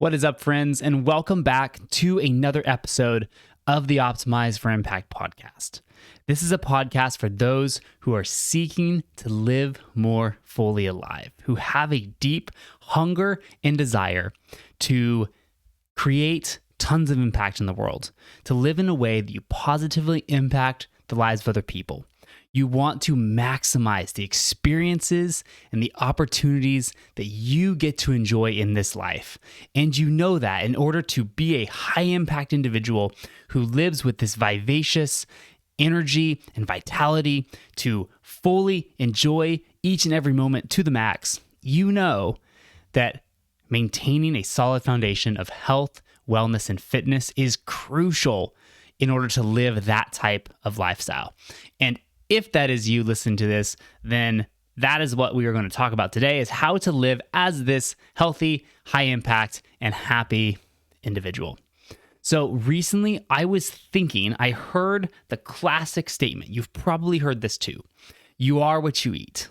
What is up, friends, and welcome back to another episode of the Optimize for Impact podcast. This is a podcast for those who are seeking to live more fully alive, who have a deep hunger and desire to create tons of impact in the world, to live in a way that you positively impact the lives of other people. You want to maximize the experiences and the opportunities that you get to enjoy in this life. And you know that in order to be a high impact individual who lives with this vivacious energy and vitality to fully enjoy each and every moment to the max, you know that maintaining a solid foundation of health, wellness, and fitness is crucial in order to live that type of lifestyle. And if that is you listening to this, then that is what we are going to talk about today, is how to live as this healthy, high impact, and happy individual. So recently I was thinking, I heard the classic statement. You've probably heard this too. You are what you eat.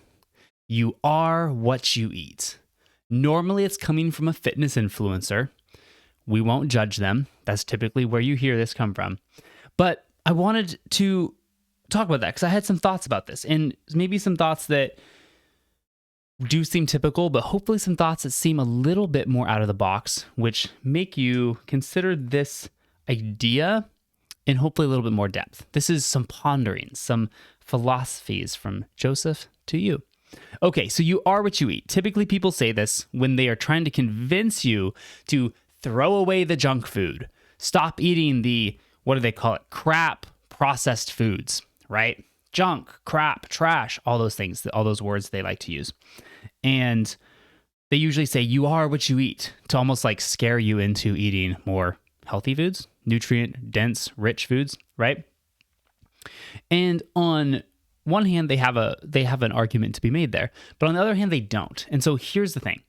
You are what you eat. Normally it's coming from a fitness influencer. We won't judge them. That's typically where you hear this come from. But I wanted to talk about that because I had some thoughts about this, and maybe some thoughts that do seem typical, but hopefully some thoughts that seem a little bit more out of the box, which make you consider this idea in hopefully a little bit more depth. This is some pondering, some philosophies from Joseph to you. Okay, so you are what you eat. Typically people say this when they are trying to convince you to throw away the junk food, stop eating the, what do they call it, crap processed foods, right? Junk, crap, trash, all those things, all those words they like to use. And they usually say you are what you eat to almost like scare you into eating more healthy foods, nutrient dense, rich foods, right? And on one hand, they have an argument to be made there, but on the other hand, they don't. And so here's the thing.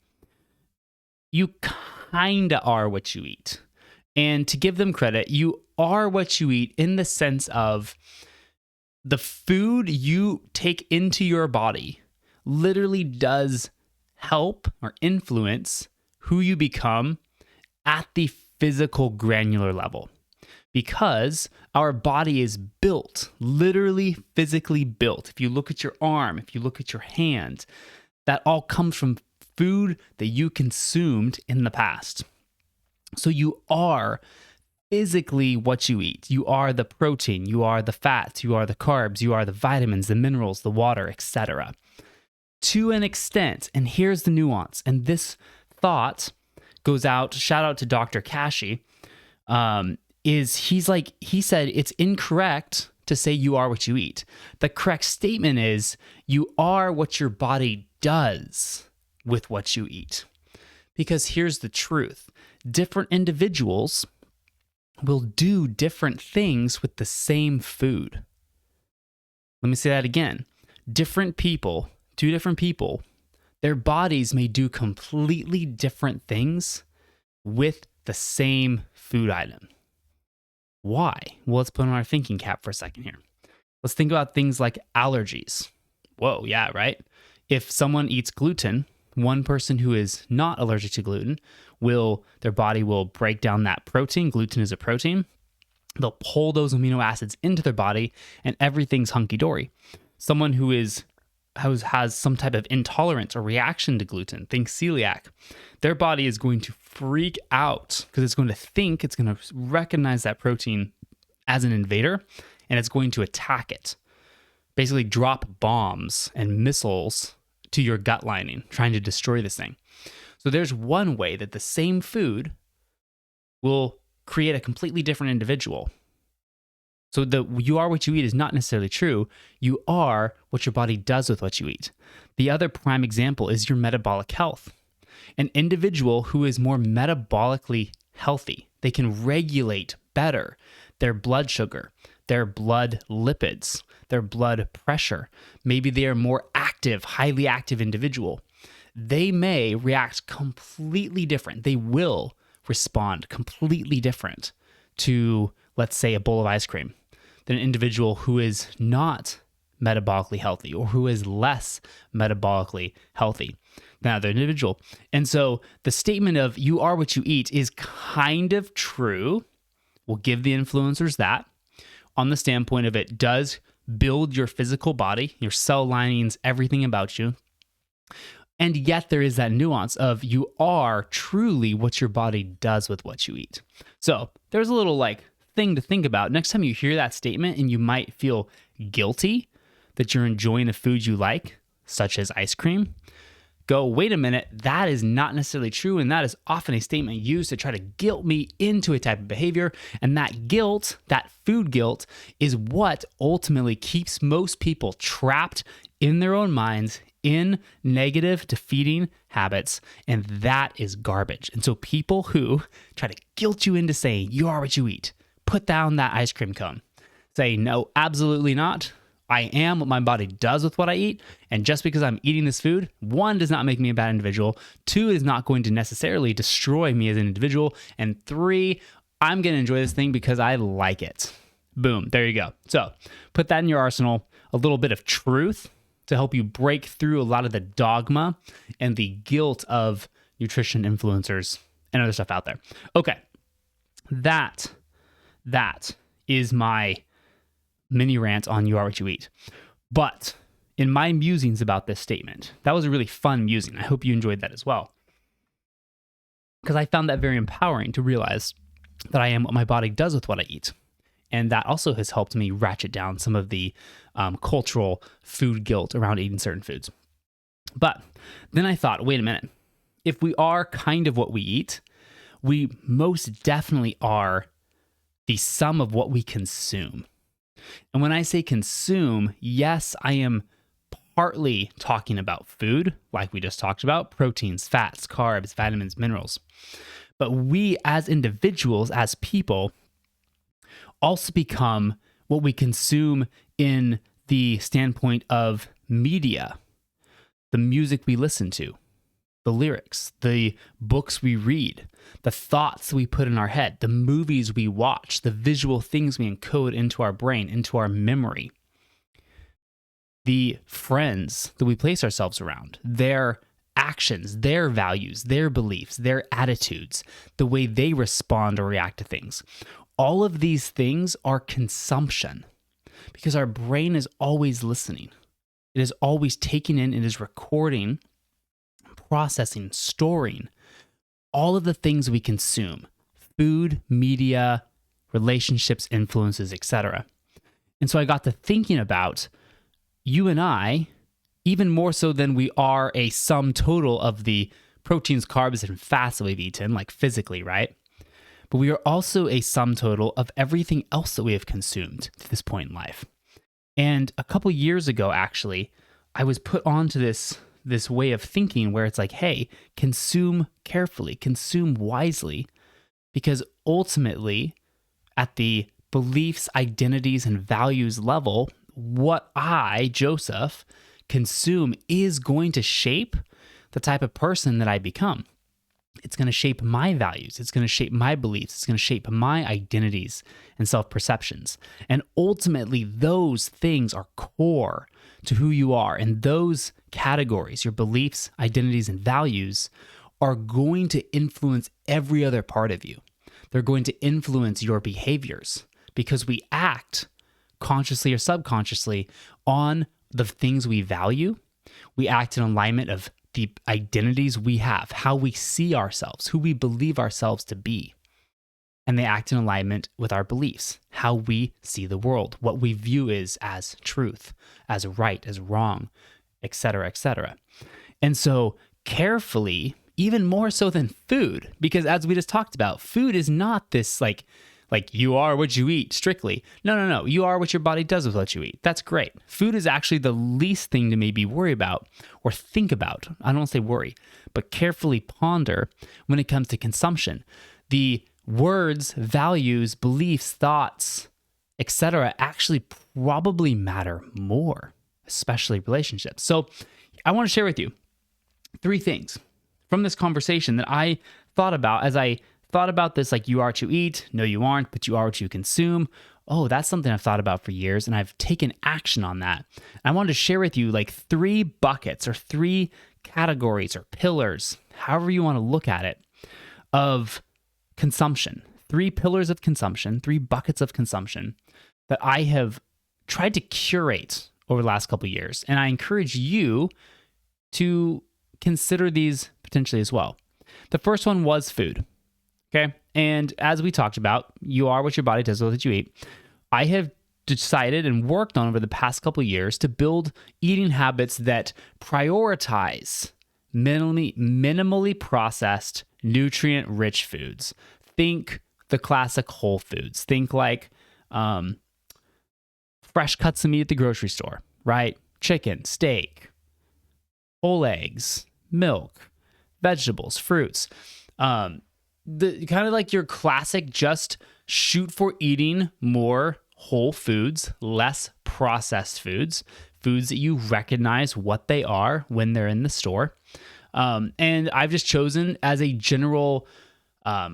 You kinda are what you eat. And to give them credit, you are what you eat in the sense of the food you take into your body literally does help or influence who you become at the physical granular level. Because our body is built, literally physically built. If you look at your arm, if you look at your hand, that all comes from food that you consumed in the past. So you are physically what you eat. You are the protein, you are the fats, you are the carbs, you are the vitamins, the minerals, the water, etc. To an extent, and here's the nuance, and this thought goes out, shout out to Dr. Kashi, he said it's incorrect to say you are what you eat. The correct statement is you are what your body does with what you eat. Because here's the truth. Different individuals will do different things with the same food. Let me say that again. Two different people, their bodies may do completely different things with the same food item. Why? Well, let's put on our thinking cap for a second here. Let's think about things like allergies. Whoa, yeah, right? If someone eats gluten, one person who is not allergic to gluten their body will break down that protein. Gluten is a protein. They'll pull those amino acids into their body and everything's hunky-dory. Someone who has some type of intolerance or reaction to gluten, think celiac, their body is going to freak out because it's going to recognize that protein as an invader and it's going to attack it. Basically drop bombs and missiles to your gut lining, trying to destroy this thing. So there's one way that the same food will create a completely different individual. So the you are what you eat is not necessarily true. You are what your body does with what you eat. The other prime example is your metabolic health. An individual who is more metabolically healthy, they can regulate better their blood sugar, their blood lipids, their blood pressure. Maybe they are more active, highly active individual. They may react completely different. They will respond completely different to, let's say, a bowl of ice cream than an individual who is not metabolically healthy or who is less metabolically healthy. than other individual. And so the statement of you are what you eat is kind of true. We'll give the influencers that on the standpoint of it does build your physical body, your cell linings, everything about you. And yet there is that nuance of you are truly what your body does with what you eat. So there's a little like thing to think about. Next time you hear that statement and you might feel guilty that you're enjoying a food you like, such as ice cream, go, wait a minute, that is not necessarily true. And that is often a statement used to try to guilt me into a type of behavior. And that guilt, that food guilt, is what ultimately keeps most people trapped in their own minds in negative, defeating habits. And that is garbage. And so people who try to guilt you into saying, you are what you eat, put down that ice cream cone, say, no, absolutely not. I am what my body does with what I eat. And just because I'm eating this food, one, does not make me a bad individual. Two, it is not going to necessarily destroy me as an individual. And three, I'm going to enjoy this thing because I like it. Boom, there you go. So put that in your arsenal, a little bit of truth to help you break through a lot of the dogma and the guilt of nutrition influencers and other stuff out there. Okay, that is my mini rant on you are what you eat. But in my musings about this statement, that was a really fun musing. I hope you enjoyed that as well. Because I found that very empowering to realize that I am what my body does with what I eat. And that also has helped me ratchet down some of the cultural food guilt around eating certain foods. But then I thought, wait a minute. If we are kind of what we eat, we most definitely are the sum of what we consume. And when I say consume, yes, I am partly talking about food, like we just talked about, proteins, fats, carbs, vitamins, minerals. But we as individuals, as people, also become what we consume in the standpoint of media, the music we listen to, the lyrics, the books we read, the thoughts we put in our head, the movies we watch, the visual things we encode into our brain, into our memory, the friends that we place ourselves around, their actions, their values, their beliefs, their attitudes, the way they respond or react to things. All of these things are consumption because our brain is always listening. It is always taking in, it is recording, processing, storing all of the things we consume: food, media, relationships, influences, etc. And so I got to thinking about you and I, even more so than we are a sum total of the proteins, carbs, and fats that we've eaten, like physically, right? But we are also a sum total of everything else that we have consumed to this point in life. And a couple years ago, actually, I was put onto this way of thinking where it's like, hey, consume carefully, consume wisely, because ultimately, at the beliefs, identities, and values level, what I, Joseph, consume is going to shape the type of person that I become. It's going to shape my values. It's going to shape my beliefs. It's going to shape my identities and self-perceptions. And ultimately, those things are core to who you are. And those categories, your beliefs, identities, and values, are going to influence every other part of you. They're going to influence your behaviors because we act consciously or subconsciously on the things we value. We act in alignment of the identities we have, how we see ourselves, who we believe ourselves to be. And they act in alignment with our beliefs, how we see the world, what we view is as truth, as right, as wrong, etc., etc. And so carefully, even more so than food, because as we just talked about, food is not this like you are what you eat strictly. No. You are what your body does with what you eat. That's great. Food is actually the least thing to maybe worry about or think about. I don't want to say worry, but carefully ponder when it comes to consumption. The words, values, beliefs, thoughts, etc. actually probably matter more, especially relationships. So I want to share with you 3 things from this conversation that I thought about as I thought about this, like you are what you eat. No, you aren't, but you are what you consume. Oh, that's something I've thought about for years, and I've taken action on that. I wanted to share with you like 3 buckets or 3 categories or pillars, however you want to look at it, of consumption. 3 pillars of consumption, 3 buckets of consumption that I have tried to curate over the last couple of years. And I encourage you to consider these potentially as well. The first one was food. Okay. And as we talked about, you are what your body does with what you eat. I have decided and worked on over the past couple of years to build eating habits that prioritize minimally processed, nutrient-rich foods. Think the classic whole foods. Think like fresh cuts of meat at the grocery store, right? Chicken, steak, whole eggs, milk, vegetables, fruits. The kind of like your classic, just shoot for eating more whole foods, less processed foods, foods that you recognize what they are when they're in the store. And I've just chosen as a general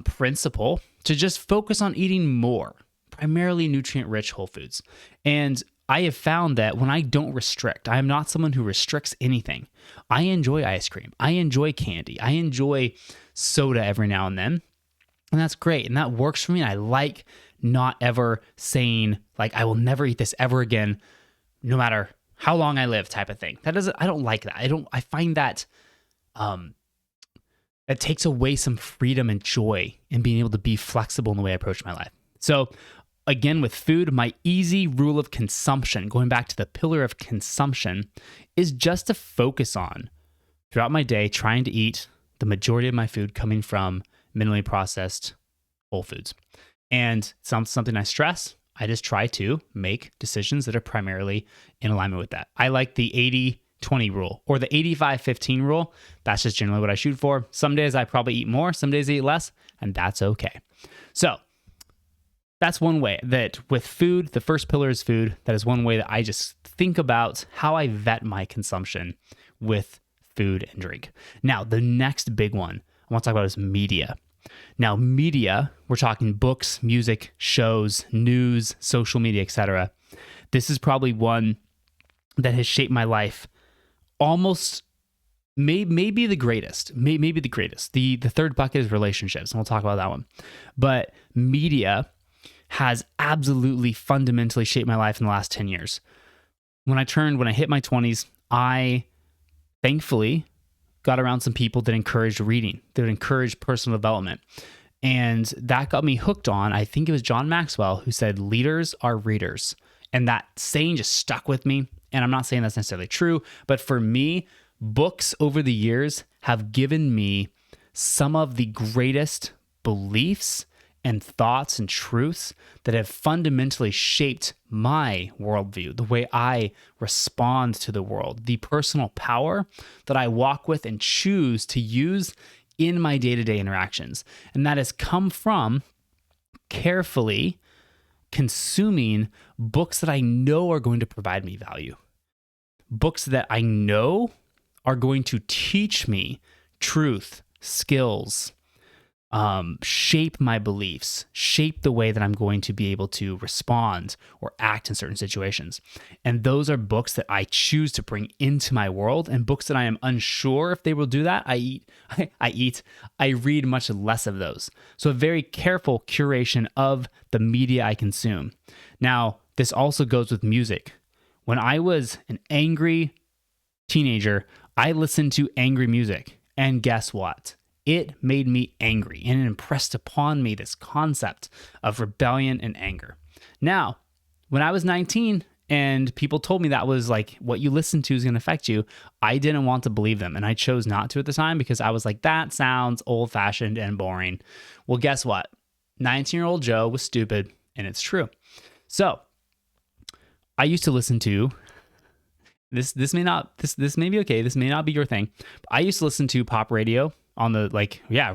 principle to just focus on eating more, primarily nutrient-rich whole foods. And I have found that when I don't restrict, I am not someone who restricts anything. I enjoy ice cream. I enjoy candy. I enjoy soda every now and then. And that's great. And that works for me. I like not ever saying like, I will never eat this ever again, no matter how long I live type of thing. I don't like that. I find that it takes away some freedom and joy in being able to be flexible in the way I approach my life. So again, with food, my easy rule of consumption, going back to the pillar of consumption, is just to focus on throughout my day, trying to eat the majority of my food coming from minimally processed whole foods. And something I stress, I just try to make decisions that are primarily in alignment with that. I like the 80-20 rule or the 85-15 rule. That's just generally what I shoot for. Some days I probably eat more, some days I eat less, and that's okay. So that's one way that with food, the first pillar is food. That is one way that I just think about how I vet my consumption with food and drink. Now, the next big one I want to talk about is media. Now, media, we're talking books, music, shows, news, social media, etc. This is probably one that has shaped my life almost, maybe the greatest, maybe the greatest. The third bucket is relationships, and we'll talk about that one. But media has absolutely fundamentally shaped my life in the last 10 years. When I hit my 20s, I thankfully got around some people that encouraged reading, that encouraged personal development. And that got me hooked on, I think it was John Maxwell who said, leaders are readers. And that saying just stuck with me. And I'm not saying that's necessarily true, but for me, books over the years have given me some of the greatest beliefs and thoughts and truths that have fundamentally shaped my worldview, the way I respond to the world, the personal power that I walk with and choose to use in my day-to-day interactions. And that has come from carefully consuming books that I know are going to provide me value, books that I know are going to teach me truth, skills, shape my beliefs, shape the way that I'm going to be able to respond or act in certain situations. And those are books that I choose to bring into my world, and books that I am unsure if they will do that, I read much less of those. So a very careful curation of the media I consume. Now, this also goes with music. When I was an angry teenager, I listened to angry music, and guess what? It made me angry, and it impressed upon me this concept of rebellion and anger. Now, when I was 19 and people told me that was like what you listen to is going to affect you, I didn't want to believe them, and I chose not to at the time because I was like, that sounds old-fashioned and boring. Well, guess what? 19-year-old Joe was stupid, and it's true. So, I used to listen to this may be okay. This may not be your thing. But I used to listen to pop radio on the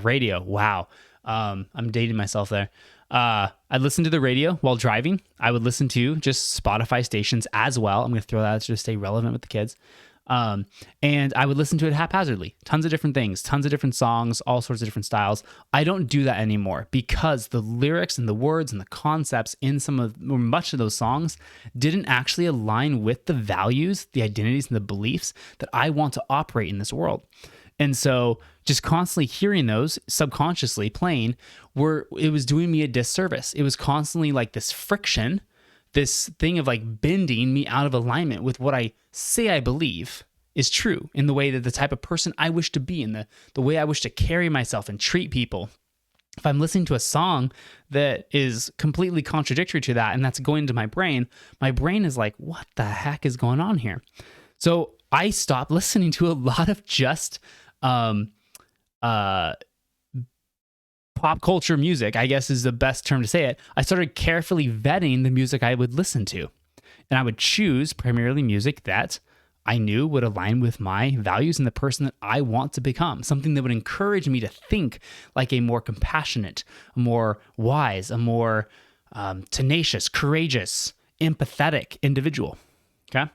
radio. Wow. I'm dating myself there. I'd listen to the radio while driving. I would listen to just Spotify stations as well. I'm going to throw that out to stay relevant with the kids. And I would listen to it haphazardly, tons of different things, tons of different songs, all sorts of different styles. I don't do that anymore because the lyrics and the words and the concepts in much of those songs didn't actually align with the values, the identities, and the beliefs that I want to operate in this world. And so just constantly hearing those subconsciously playing, it was doing me a disservice. It was constantly like this friction, this thing of like bending me out of alignment with what I say I believe is true in the way that the type of person I wish to be, and the way I wish to carry myself and treat people. If I'm listening to a song that is completely contradictory to that and that's going into my brain is like, what the heck is going on here? So I stopped listening to a lot of just pop culture music, I guess is the best term to say it. I started carefully vetting the music I would listen to. And I would choose primarily music that I knew would align with my values and the person that I want to become. Something that would encourage me to think like a more compassionate, a more wise, a more tenacious, courageous, empathetic individual. Okay?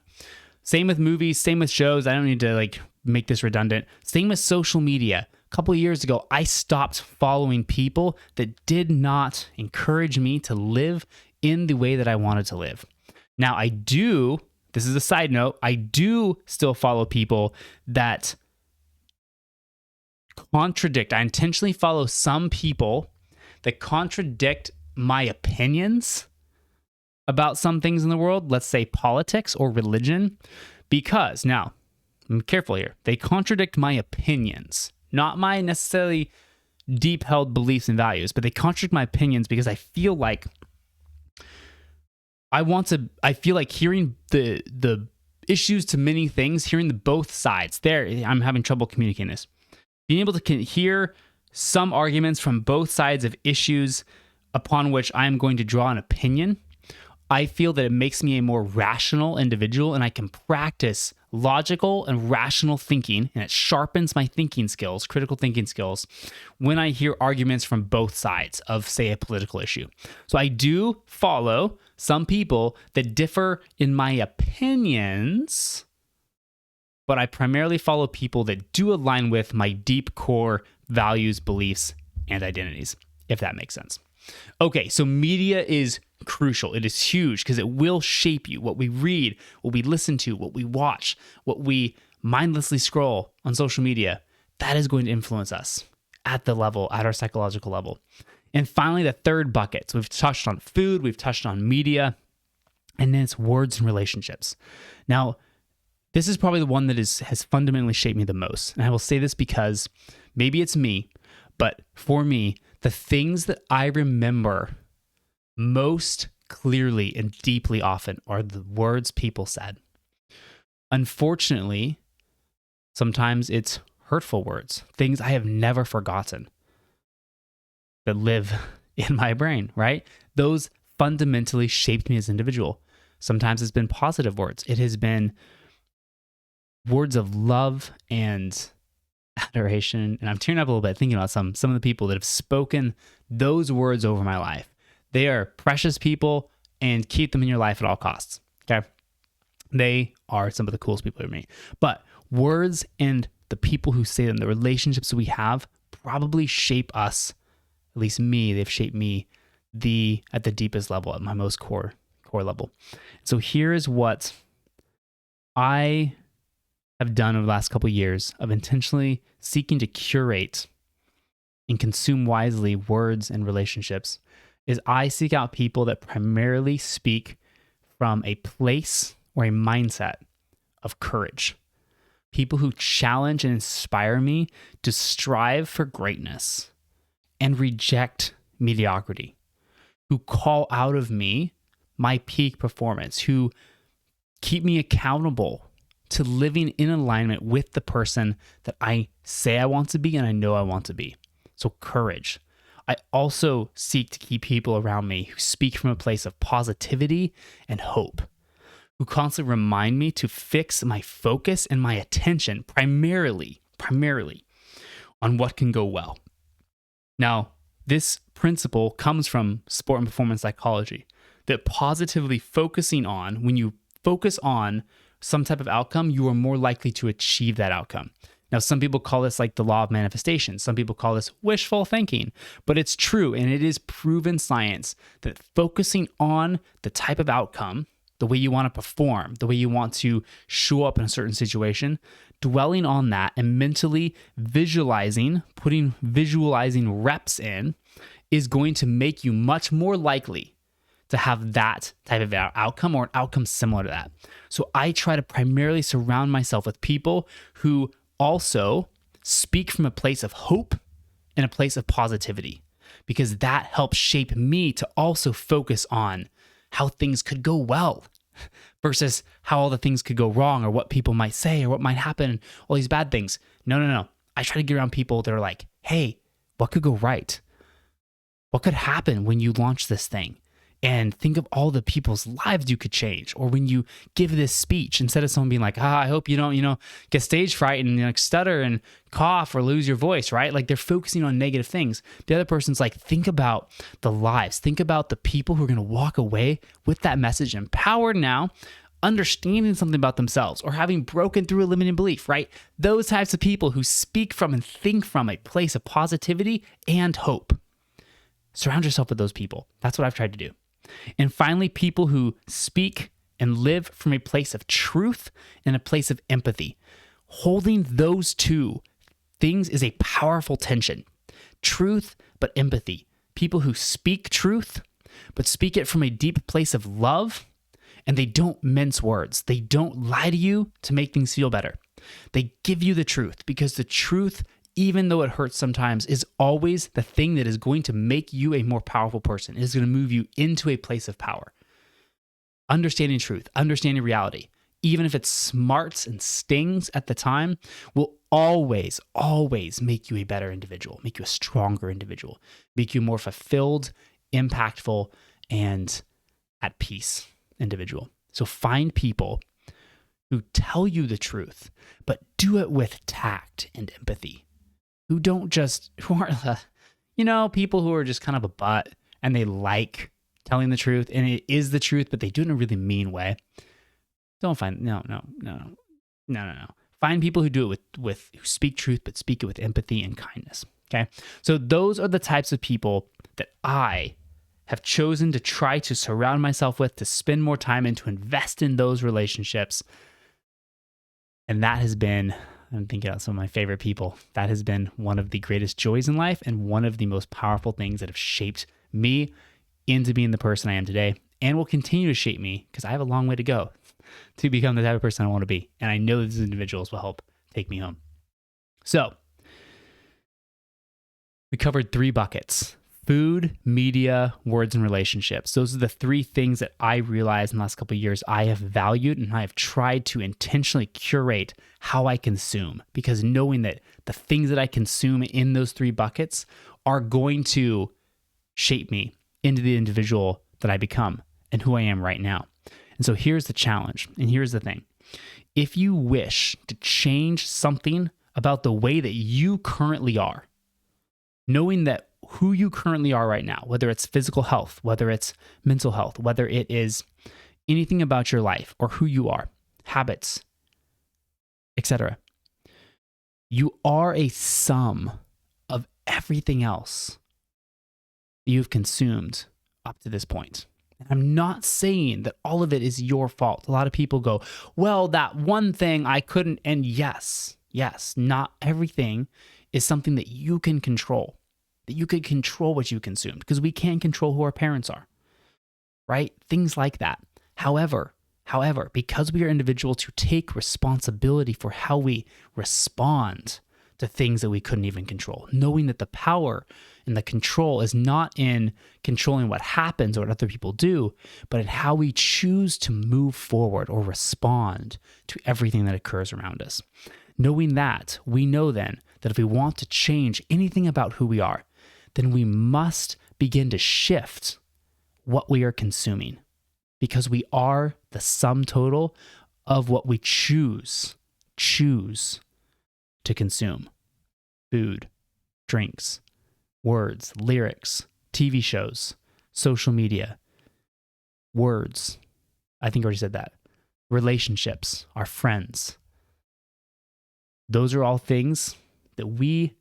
Same with movies, same with shows. I don't need to like make this redundant. Same with social media. A couple of years ago, I stopped following people that did not encourage me to live in the way that I wanted to live. Now, this is a side note, I do still follow people that contradict. I intentionally follow some people that contradict my opinions about some things in the world, let's say politics or religion, because now, I'm careful here, they contradict my opinions, not my necessarily deep-held beliefs and values, but they contradict my opinions because I feel like hearing the issues to many things, hearing the both sides. I'm having trouble communicating this. Being able to hear some arguments from both sides of issues upon which I'm going to draw an opinion, I feel that it makes me a more rational individual, and I can practice logical and rational thinking, and it sharpens my thinking skills, critical thinking skills, when I hear arguments from both sides of, say, a political issue. So I do follow some people that differ in my opinions, but I primarily follow people that do align with my deep core values, beliefs, and identities, if that makes sense. Okay, so media is crucial. It is huge because it will shape you. What we read, what we listen to, what we watch, what we mindlessly scroll on social media, that is going to influence us at our psychological level. And finally, the third bucket. So we've touched on food, we've touched on media, and then it's words and relationships. Now, this is probably the one that has fundamentally shaped me the most. And I will say this because maybe it's me, but for me, the things that I remember most clearly and deeply often are the words people said. Unfortunately, sometimes it's hurtful words, things I have never forgotten that live in my brain, right? Those fundamentally shaped me as an individual. Sometimes it's been positive words. It has been words of love and adoration. And I'm tearing up a little bit thinking about some of the people that have spoken those words over my life. They are precious people, and keep them in your life at all costs. Okay. They are some of the coolest people to me. But words and the people who say them, the relationships that we have, probably shape us. At least me, they've shaped me at the deepest level, at my most core level. So here is what I have done over the last couple of years of intentionally seeking to curate and consume wisely words and relationships, is I seek out people that primarily speak from a place or a mindset of courage. People who challenge and inspire me to strive for greatness and reject mediocrity, who call out of me my peak performance, who keep me accountable to living in alignment with the person that I say I want to be and I know I want to be. So courage. I also seek to keep people around me who speak from a place of positivity and hope, who constantly remind me to fix my focus and my attention primarily on what can go well. Now, this principle comes from sport and performance psychology, that positively focusing on, when you focus on some type of outcome, you are more likely to achieve that outcome. Now, some people call this like the law of manifestation. Some people call this wishful thinking, but it's true. And it is proven science that focusing on the type of outcome, the way you want to perform, the way you want to show up in a certain situation, dwelling on that and mentally visualizing, visualizing reps in, is going to make you much more likely to have that type of outcome or an outcome similar to that. So I try to primarily surround myself with people who also speak from a place of hope and a place of positivity, because that helps shape me to also focus on how things could go well versus how all the things could go wrong or what people might say or what might happen, all these bad things. No. I try to get around people that are like, hey, what could go right? What could happen when you launch this thing? And think of all the people's lives you could change. Or when you give this speech, instead of someone being like, I hope you don't, get stage fright and like stutter and cough or lose your voice, right? Like they're focusing on negative things. The other person's like, think about the lives. Think about the people who are going to walk away with that message empowered now, understanding something about themselves or having broken through a limiting belief, right? Those types of people who speak from and think from a place of positivity and hope. Surround yourself with those people. That's what I've tried to do. And finally, people who speak and live from a place of truth and a place of empathy. Holding those two things is a powerful tension. Truth, but empathy. People who speak truth, but speak it from a deep place of love, and they don't mince words. They don't lie to you to make things feel better. They give you the truth, because the truth, even though it hurts sometimes, is always the thing that is going to make you a more powerful person. It is going to move you into a place of power. Understanding truth, understanding reality, even if it smarts and stings at the time, will always make you a better individual, make you a stronger individual, make you a more fulfilled, impactful, and at peace individual. So find people who tell you the truth, but do it with tact and empathy. Who aren't people who are just kind of a butt and they like telling the truth and it is the truth, but they do it in a really mean way. No. Find people who do it who speak truth, but speak it with empathy and kindness. Okay. So those are the types of people that I have chosen to try to surround myself with, to spend more time in, to invest in those relationships. And that has been, I'm thinking about some of my favorite people. That has been one of the greatest joys in life and one of the most powerful things that have shaped me into being the person I am today, and will continue to shape me, because I have a long way to go to become the type of person I want to be. And I know these individuals will help take me home. So we covered 3 buckets: food, media, words, and relationships. Those are the 3 things that I realized in the last couple of years I have valued, and I have tried to intentionally curate how I consume, because knowing that the things that I consume in those 3 buckets are going to shape me into the individual that I become and who I am right now. And so here's the challenge, and here's the thing. If you wish to change something about the way that you currently are, knowing that who you currently are right now, whether it's physical health, whether it's mental health, whether it is anything about your life or who you are, habits, etc. You are a sum of everything else you've consumed up to this point. And I'm not saying that all of it is your fault. A lot of people go, well, that one thing I couldn't, and yes, not everything is something that you can control, that you could control what you consumed, because we can't control who our parents are, right? Things like that. However, because we are individuals who take responsibility for how we respond to things that we couldn't even control, knowing that the power and the control is not in controlling what happens or what other people do, but in how we choose to move forward or respond to everything that occurs around us. Knowing that, we know then that if we want to change anything about who we are, then we must begin to shift what we are consuming, because we are the sum total of what we choose to consume. Food, drinks, words, lyrics, TV shows, social media, words. I think I already said that. relationships, our friends. Those are all things that we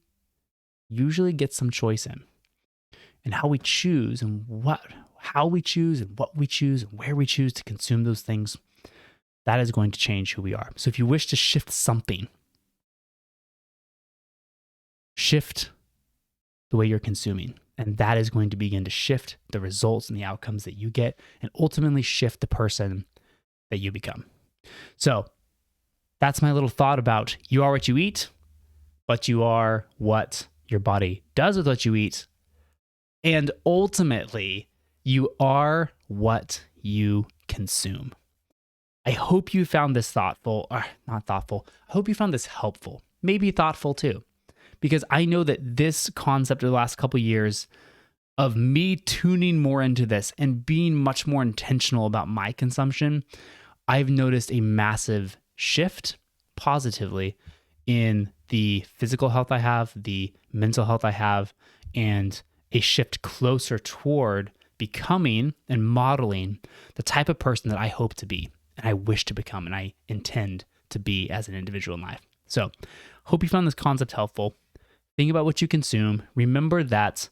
usually get some choice in. And how we choose and how we choose and what we choose and where we choose to consume those things, that is going to change who we are. So if you wish to shift something, shift the way you're consuming. And that is going to begin to shift the results and the outcomes that you get and ultimately shift the person that you become. So that's my little thought about you are what you eat, but you are what your body does with what you eat. And ultimately, you are what you consume. I hope you found this not thoughtful. I hope you found this helpful, maybe thoughtful too, because I know that this concept of the last couple of years of me tuning more into this and being much more intentional about my consumption, I've noticed a massive shift positively in the physical health I have, the mental health I have, and a shift closer toward becoming and modeling the type of person that I hope to be and I wish to become and I intend to be as an individual in life. So, hope you found this concept helpful. Think about what you consume. Remember that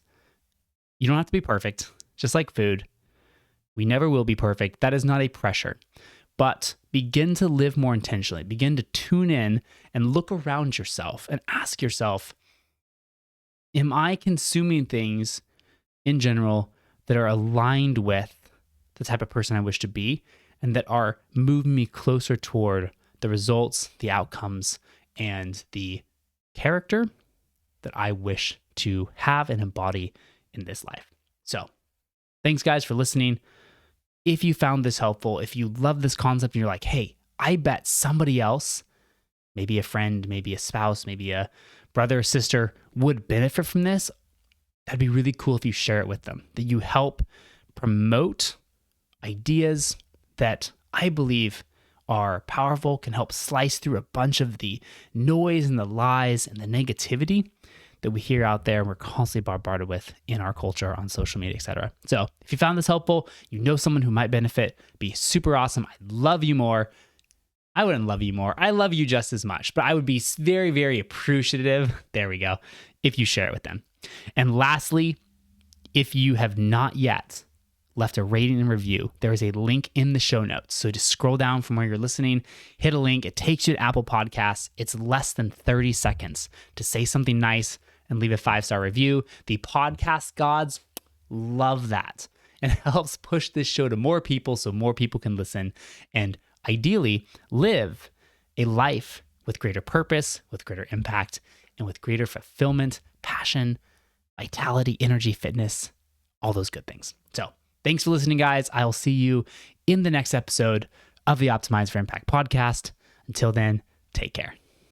you don't have to be perfect, just like food. We never will be perfect. That is not a pressure. But begin to live more intentionally. Begin to tune in and look around yourself and ask yourself, am I consuming things in general that are aligned with the type of person I wish to be and that are moving me closer toward the results, the outcomes, and the character that I wish to have and embody in this life? So, thanks guys for listening. If you found this helpful, if you love this concept and you're like, hey, I bet somebody else, maybe a friend, maybe a spouse, maybe a brother or sister would benefit from this, that'd be really cool if you share it with them, that you help promote ideas that I believe are powerful, can help slice through a bunch of the noise and the lies and the negativity that we hear out there and we're constantly bombarded with in our culture, on social media, etc. So if you found this helpful, you know someone who might benefit, be super awesome. I love you more. I wouldn't love you more. I love you just as much, but I would be very, very appreciative. There we go. If you share it with them. And lastly, if you have not yet left a rating and review, there is a link in the show notes. So just scroll down from where you're listening, hit a link. It takes you to Apple Podcasts. It's less than 30 seconds to say something nice and leave a 5-star review. The podcast gods love that. And it helps push this show to more people so more people can listen and ideally live a life with greater purpose, with greater impact, and with greater fulfillment, passion, vitality, energy, fitness, all those good things. So thanks for listening, guys. I'll see you in the next episode of the Optimize for Impact podcast. Until then, take care.